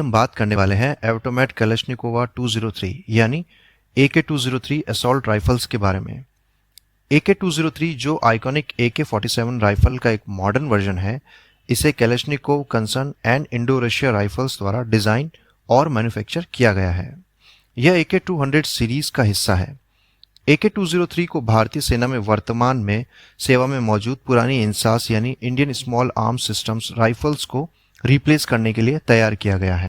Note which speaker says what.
Speaker 1: हम बात करने वाले हैं एवटोमेट कलशनिकोवा 203 यानी AK-203 असॉल्ट राइफल्स के बारे में। AK-203 जो आइकॉनिक AK-47 राइफल का एक मॉडर्न वर्जन है, इसे Kalashnikov concern and Indo Russia rifles द्वारा डिजाइन और मैन्युफैक्चर किया गया है। यह AK-200 सीरीज का हिस्सा है। AK-203 को भारतीय सेना में वर्तमान में सेवा में मौजूद पुरानी इंसास यानी Indian small arms systems rifles को रिप्लेस करने के लिए तैयार किया गया है।